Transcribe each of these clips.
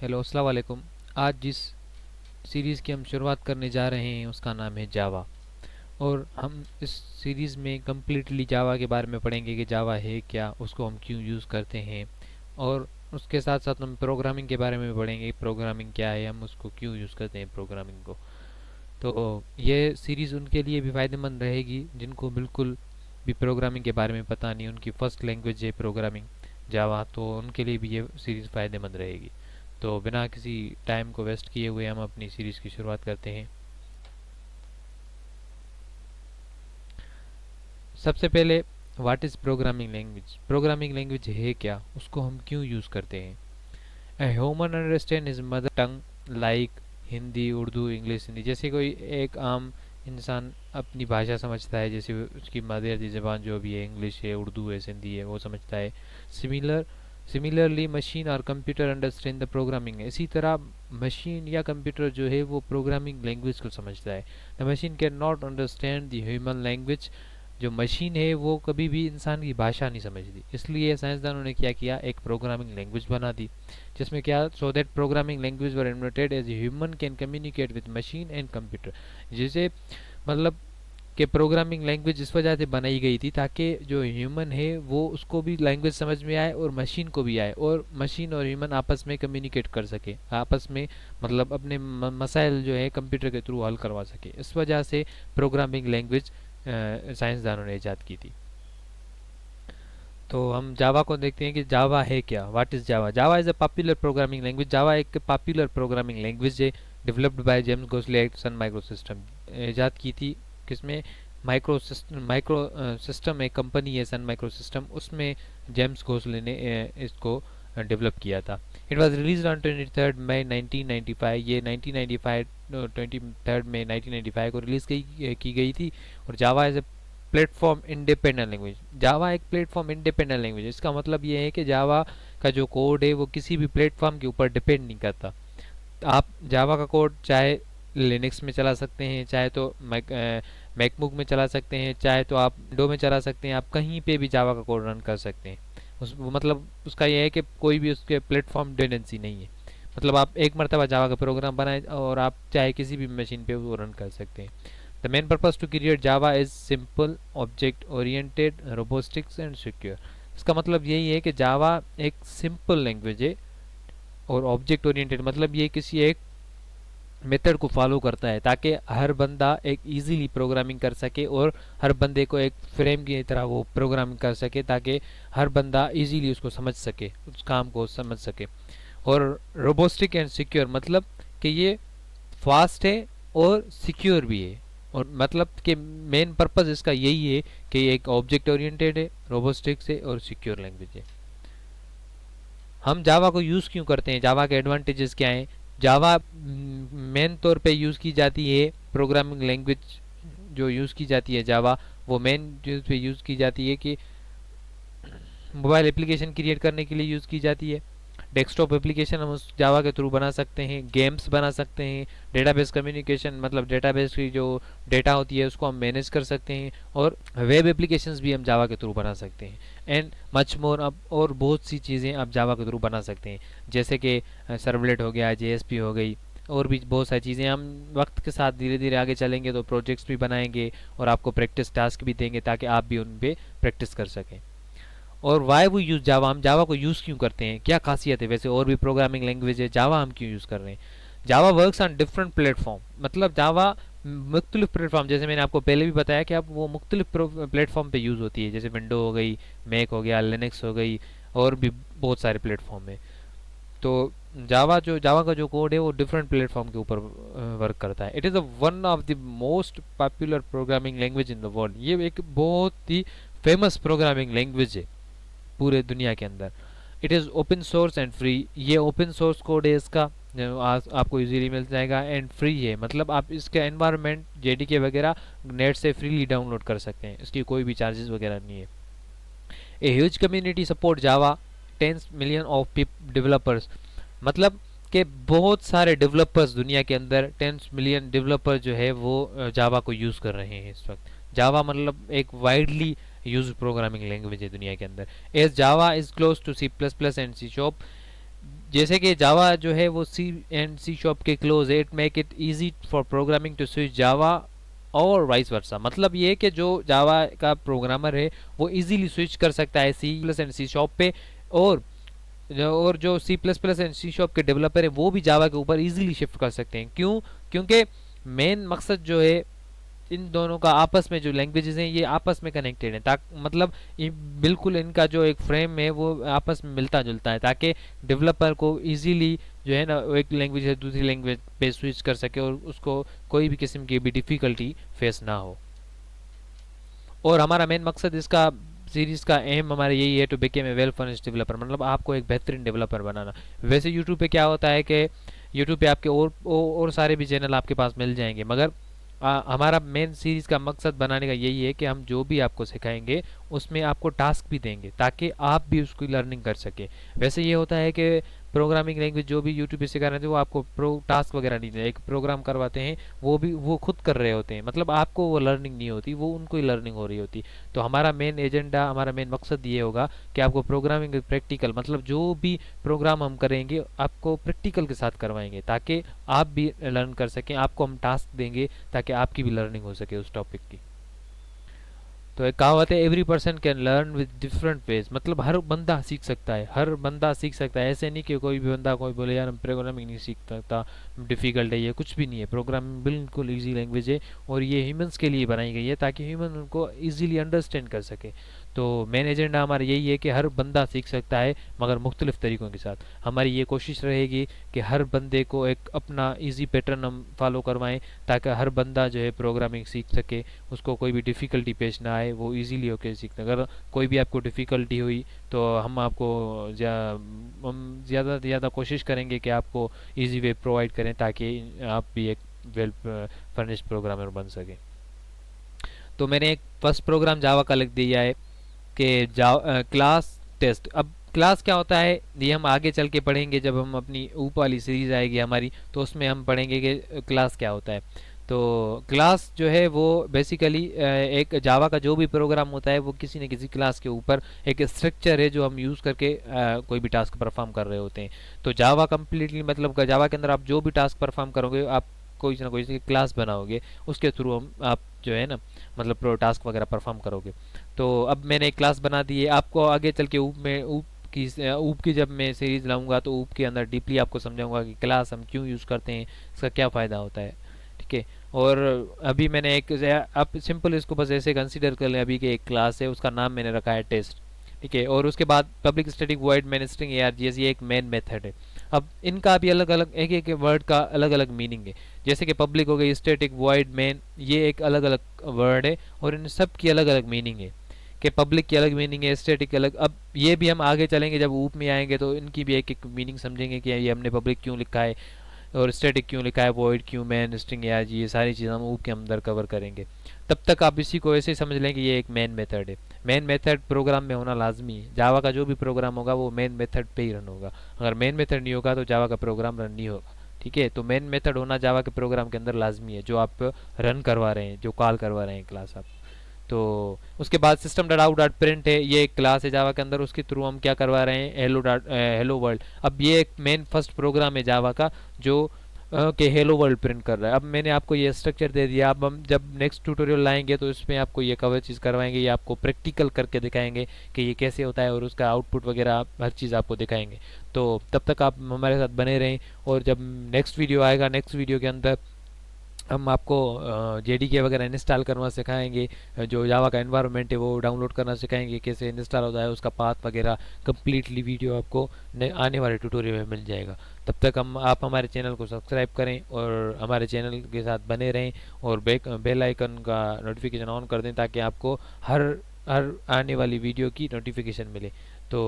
Hello अस्सलाम वालेकुम। आज जिस सीरीज़ की हम शुरुआत करने जा रहे हैं उसका नाम है जावा। और हम इस सीरीज़ में कम्प्लीटली जावा के बारे में पढ़ेंगे कि जावा है क्या, उसको हम क्यों यूज़ करते हैं। और उसके साथ साथ हम प्रोग्रामिंग के बारे में पढ़ेंगे, प्रोग्रामिंग क्या है, हम उसको क्यों यूज़ करते हैं प्रोग्रामिंग को। तो ये सीरीज़ उनके लिए भी फ़ायदेमंद रहेगी जिनको बिल्कुल भी प्रोग्रामिंग के बारे में पता नहीं, उनकी फ़र्स्ट लैंग्वेज है प्रोग्रामिंग जावा, तो उनके लिए भी ये सीरीज़ फ़ायदेमंद रहेगी। तो बिना किसी टाइम को वेस्ट किए हुए हम अपनी सीरीज़ की शुरुआत करते हैं। सबसे पहले, what is programming language. Programming language है क्या, उसको हम क्यों यूज़ करते हैं। A human understand is mother tongue like Hindi, Urdu, English, Hindi. जैसे कोई एक आम इंसान अपनी भाषा समझता है, जैसे उसकी मादरी ज़बान जो भी है, इंग्लिश है, उर्दू है, सिंधी है, वो समझता है। सिमिलर सिमिलरली मशीन और कंप्यूटर अंडरस्टैंड द प्रोग्रामिंग है। इसी तरह मशीन या कंप्यूटर जो है वो प्रोग्रामिंग लैंग्वेज को समझता है। The machine can not understand the human language. जो मशीन है वो कभी भी इंसान की भाषा नहीं समझती, इसलिए साइंसदानों ने क्या किया, एक प्रोग्रामिंग लैंग्वेज बना दी। जिसमें क्या, so that programming language were invented as human can communicate with machine and computer. जिसे मतलब कि प्रोग्रामिंग लैंग्वेज इस वजह से बनाई गई थी ताकि जो ह्यूमन है वो उसको भी लैंग्वेज समझ में आए और मशीन को भी आए, और मशीन और ह्यूमन आपस में कम्युनिकेट कर सके, आपस में मतलब अपने मसाइल जो है कंप्यूटर के थ्रू हल करवा सके। इस वजह से प्रोग्रामिंग लैंग्वेज साइंसदानों ने ईजाद की थी। तो हम जावा को देखते हैं कि जावा है क्या, what is Java. Java is a popular programming language. Java एक पॉपुलर प्रोग्रामिंग लैंग्वेज है, developed by James Gosling at Sun Micro System. ईजाद की थी किसमें, माइक्रो सिस्टम एक कंपनी है सन माइक्रो सिस्टम, उसमें जेम्स घोसले ने इसको डेवलप किया था। It was release on 23 May 1995। ये 1995 23 मई 1995 को रिलीज की गई थी। और Java as a platform independent language. Java एक प्लेटफॉर्म इंडिपेंडेंट लैंग्वेज, इसका मतलब ये है कि जावा का जो कोड है वो किसी भी प्लेटफॉर्म के ऊपर डिपेंड नहीं करता। आप जावा का कोड चाहे लिनक्स में चला सकते हैं, चाहे तो मैकबुक में चला सकते हैं, चाहे तो आप विंडो में चला सकते हैं, आप कहीं पे भी जावा का कोड रन कर सकते हैं। मतलब उसका यह है कि कोई भी उसके प्लेटफॉर्म डिपेंडेंसी नहीं है। मतलब आप एक मरतबा जावा का प्रोग्राम बनाए और आप चाहे किसी भी मशीन पे वो रन कर सकते हैं। The main purpose to create Java is simple, object oriented, robotics and secure. इसका मतलब यही है कि जावा एक सिंपल लैंग्वेज है और ऑब्जेक्ट ओरिएंटेड, मतलब ये किसी एक मेथड को फॉलो करता है ताकि हर बंदा एक इजीली प्रोग्रामिंग कर सके, और हर बंदे को एक फ्रेम की तरह वो प्रोग्रामिंग कर सके ताकि हर बंदा इजीली उसको समझ सके, उस काम को समझ सके। और रोबोस्टिक एंड सिक्योर, मतलब कि ये फास्ट है और सिक्योर भी है। और मतलब कि मेन पर्पस इसका यही है कि ये एक ऑब्जेक्ट ओरिएंटेड है, रोबोस्टिक है और सिक्योर लैंग्वेज है। हम जावा को यूज़ क्यों करते हैं, जावा के एडवांटेजेस क्या हैं। जावा मेन तौर पे यूज़ की जाती है प्रोग्रामिंग लैंग्वेज, जो यूज़ की जाती है जावा, वो मेन यूज़ पे यूज़ की जाती है कि मोबाइल एप्लीकेशन क्रिएट करने के लिए यूज़ की जाती है। डेस्कटॉप एप्लीकेशन हम उस जावा के थ्रू बना सकते हैं, गेम्स बना सकते हैं, डेटाबेस कम्युनिकेशन मतलब डेटाबेस की जो डेटा होती है उसको हम मैनेज कर सकते हैं, और वेब एप्लीकेशंस भी हम जावा के थ्रू बना सकते हैं। एंड मच मोर, अब और बहुत सी चीज़ें आप जावा के थ्रू बना सकते हैं, जैसे कि सर्वलेट हो गया, जेएसपी हो गई, और भी बहुत सारी चीज़ें। हम वक्त के साथ धीरे धीरे आगे चलेंगे तो प्रोजेक्ट्स भी बनाएंगे और आपको प्रैक्टिस टास्क भी देंगे ताकि आप भी उन पर प्रैक्टिस कर सकें। और वाई वो यूज़ जावा, हम जावा को यूज़ क्यों करते हैं, क्या खासियत है, वैसे और भी प्रोग्रामिंग लैंग्वेज है, जावा हम क्यों यूज़ कर रहे हैं। जावा वर्क्स ऑन डिफरेंट प्लेटफॉर्म, मतलब जावा मुख्तलिफ प्लेटफॉर्म, जैसे मैंने आपको पहले भी बताया कि अब वो मुख्तलिफ प्लेटफॉर्म पे यूज़ होती है, जैसे विंडो हो गई, मैक हो गया, लिनक्स हो गई, और भी बहुत सारे प्लेटफॉर्म है। तो जावा का जो कोड है वो डिफरेंट प्लेटफॉर्म के ऊपर वर्क करता है। It is one of the most popular programming language in the world. ये एक बहुत ही फेमस प्रोग्रामिंग लैंग्वेज है पूरे दुनिया के अंदर। It is open source and free, ये ओपन सोर्स कोड है इसका, आपको इजीली मिल जाएगा, एंड फ्री है, मतलब आप इसका एनवायरनमेंट जेडीके वगैरह नेट से फ्रीली डाउनलोड कर सकते हैं, इसकी कोई भी चार्जेस वगैरह नहीं है। A huge community support Java, 10 million of developers, मतलब कि बहुत सारे डेवलपर्स दुनिया के अंदर, 10 मिलियन डेवलपर जो है वो जावा को यूज़ कर रहे हैं इस वक्त। जावा मतलब एक वाइडली यूज प्रोग्रामिंग लैंग्वेज है दुनिया के अंदर। As Java is close to C plus plus and C sharp, जैसे कि जावा जो है वो सी एंड सी शॉप के क्लोज है, it make it easy for programming to switch Java और वाइस वर्सा। मतलब ये कि जो जावा का प्रोग्रामर है वो इजीली स्विच कर सकता है C plus and C sharp पे, और जो C plus plus and C sharp के डेवलपर है वो भी जावा के ऊपर इजीली शिफ्ट कर सकते हैं। क्यों? क्योंकि मेन मकसद जो है इन दोनों का आपस में, जो लैंग्वेजेस हैं ये आपस में कनेक्टेड है, ताकि मतलब बिल्कुल इनका जो एक फ्रेम है वो आपस में मिलता जुलता है, ताकि डेवलपर को इजीली जो है ना एक लैंग्वेज से दूसरी लैंग्वेज पे स्विच कर सके और उसको कोई भी किस्म की भी डिफ़िकल्टी फेस ना हो। और हमारा मेन मकसद इसका सीरीज़ का एम हमारा यही है, to became a well furnished developer, मतलब आपको एक बेहतरीन डेवलपर बनाना। वैसे यूट्यूब पे क्या होता है कि यूट्यूब पे आपके और सारे भी चैनल आपके पास मिल जाएंगे, मगर हमारा मेन सीरीज़ का मकसद बनाने का यही है कि हम जो भी आपको सिखाएंगे उसमें आपको टास्क भी देंगे ताकि आप भी उसकी लर्निंग कर सकें। वैसे ये होता है कि प्रोग्रामिंग लैंग्वेज जो भी यूट्यूब पे सिखा रहे थे वो आपको टास्क वगैरह नहीं देते, एक प्रोग्राम करवाते हैं, वो भी वो खुद कर रहे होते हैं, मतलब आपको वो लर्निंग नहीं होती, वो उनको ही लर्निंग हो रही होती। तो हमारा मेन एजेंडा, हमारा मेन मकसद ये होगा कि आपको प्रोग्रामिंग प्रैक्टिकल, मतलब जो भी प्रोग्राम हम करेंगे आपको प्रैक्टिकल के साथ करवाएंगे ताकि आप भी लर्न कर सकें, आपको हम टास्क देंगे ताकि आपकी भी लर्निंग हो सके उस टॉपिक की। तो एक कहावत है, every person can learn with different ways, मतलब हर बंदा सीख सकता है, हर बंदा सीख सकता है। ऐसे नहीं कि कोई भी बंदा कोई बोले यार हम प्रोग्रामिंग नहीं सीख सकता, डिफ़िकल्ट है, ये कुछ भी नहीं है। प्रोग्रामिंग बिल्कुल इजी लैंग्वेज है और ये ह्यूमंस के लिए बनाई गई है ताकि ह्यूमन उनको इजीली अंडरस्टैंड कर सके। तो मेन एजेंडा हमारा यही है कि हर बंदा सीख सकता है मगर मुख्तलिफ तरीक़ों के साथ। हमारी ये कोशिश रहेगी कि हर बंदे को एक अपना इजी पैटर्न हम फॉलो करवाएं ताकि हर बंदा जो है प्रोग्रामिंग सीख सके, उसको कोई भी डिफ़िकल्टी पेश ना आए, वो इजीली होके सीखते। अगर कोई भी आपको डिफ़िकल्टी हुई तो हम आपको हम ज़्यादा से ज़्यादा कोशिश करेंगे कि आपको इजी वे प्रोवाइड करें ताकि आप भी एक वेल फर्निश्ड प्रोग्रामर बन सकें। तो मैंने एक फर्स्ट प्रोग्राम जावा का लिख दिया है कि क्लास टेस्ट। अब क्लास क्या होता है ये हम आगे चल के पढ़ेंगे, जब हम अपनी ऊपर वाली सीरीज़ आएगी हमारी तो उसमें हम पढ़ेंगे कि क्लास क्या होता है। तो क्लास जो है वो बेसिकली एक जावा का जो भी प्रोग्राम होता है वो किसी न किसी क्लास के ऊपर एक स्ट्रक्चर है जो हम यूज़ करके कोई भी टास्क परफॉर्म कर रहे होते हैं। तो जावा कम्प्लीटली मतलब जावा के अंदर आप जो भी टास्क परफॉर्म करोगे आप कोई ना कोई क्लास बनाओगे, उसके थ्रू हम आप जो है ना मतलब प्रो टास्क वगैरह परफॉर्म करोगे। तो अब मैंने एक क्लास बना दी है, आपको आगे चल के ऊप की जब मैं सीरीज़ लाऊंगा तो ऊप के अंदर डीपली आपको समझाऊंगा कि क्लास हम क्यों यूज़ करते हैं, इसका क्या फ़ायदा होता है। ठीक है। और अभी मैंने एक आप सिंपल इसको बस ऐसे कंसीडर कर लें अभी कि एक क्लास है, उसका नाम मैंने रखा है टेस्ट। ठीक है। और उसके बाद public static void main string ARGS, ये एक मेन मेथड है। अब इनका भी अलग अलग एक एक वर्ड का अलग अलग मीनिंग है। जैसे कि पब्लिक हो गई, स्टैटिक वॉइड मेन, ये एक अलग अलग वर्ड है और इन सब की अलग अलग मीनिंग है कि पब्लिक की अलग मीनिंग है, स्टैटिक की अलग। अब ये भी हम आगे चलेंगे जब ऊप में आएंगे तो इनकी भी एक एक मीनिंग समझेंगे कि ये हमने पब्लिक क्यों लिखा है और स्टैटिक क्यों लिखा है, वॉइड क्यों, मैन स्ट्रिंग ARG, ये सारी चीज़ें हम ऊप के अंदर कवर करेंगे। तब तक आप इसी को ऐसे ही समझ लें कि ये एक मेन मेथड है। मेन मेथड प्रोग्राम में होना लाजमी है, जावा का जो भी प्रोग्राम होगा वो मेन मेथड पे ही रन होगा। अगर मेन मेथड नहीं होगा तो जावा का प्रोग्राम रन नहीं होगा। ठीक है। तो मेन मेथड होना जावा के प्रोग्राम के अंदर लाजमी है जो आप रन करवा रहे हैं, जो कॉल करवा रहे हैं क्लास आप। तो उसके बाद system dot out dot print है, ये एक क्लास है जावा के अंदर, उसके थ्रू हम क्या करवा रहे हैं, हेलो वर्ल्ड। अब ये एक मेन फर्स्ट प्रोग्राम है जावा का जो कि हेलो वर्ल्ड प्रिंट कर रहा है। अब मैंने आपको ये स्ट्रक्चर दे दिया, अब हम जब नेक्स्ट ट्यूटोरियल लाएंगे तो इसमें आपको ये कवर चीज़ करवाएंगे, ये आपको प्रैक्टिकल करके दिखाएंगे कि ये कैसे होता है और उसका आउटपुट वगैरह हर चीज़ आपको दिखाएंगे। तो तब तक आप हमारे साथ बने रहें और जब नेक्स्ट वीडियो आएगा, नेक्स्ट वीडियो के अंदर हम आपको JDK वगैरह इंस्टॉल करना सिखाएंगे, जो जावा का एनवायरनमेंट है वो डाउनलोड करना सिखाएंगे, कैसे इंस्टॉल होता है, उसका पाथ वगैरह कंप्लीटली वीडियो आपको आने वाले ट्यूटोरियल में मिल जाएगा। तब तक आप हमारे चैनल को सब्सक्राइब करें और हमारे चैनल के साथ बने रहें और बेल आइकन का नोटिफिकेशन ऑन कर दें ताकि आपको हर हर आने वाली वीडियो की नोटिफिकेशन मिले। तो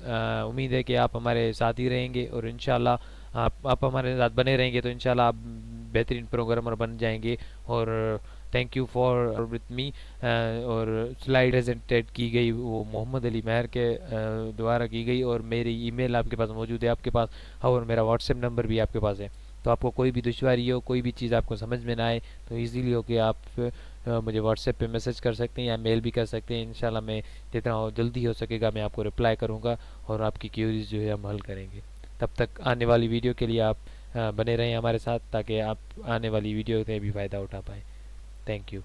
उम्मीद है कि आप हमारे साथ ही रहेंगे और इंशाल्लाह आप हमारे साथ बने रहेंगे तो इंशाल्लाह आप बेहतरीन प्रोग्रामर बन जाएंगे। और thank you for with me. और स्लाइड प्रेजेंटेड की गई वो मोहम्मद अली महर के द्वारा की गई और मेरी ईमेल आपके पास मौजूद है आपके पास, और मेरा व्हाट्सएप नंबर भी आपके पास है। तो आपको कोई भी दुश्वारी हो, कोई भी चीज़ आपको समझ में ना आए तो इजीली हो कि आप मुझे व्हाट्सएप पे मैसेज कर सकते हैं या मेल भी कर सकते हैं। इंशाल्लाह मैं जितना जल्दी हो सकेगा मैं आपको रिप्लाई करूँगा और आपकी क्यूरीज जो है हम हल करेंगे। तब तक आने वाली वीडियो के लिए आप बने रहें हमारे साथ, ताकि आप आने वाली वीडियो से भी फ़ायदा उठा पाएँ। Thank you.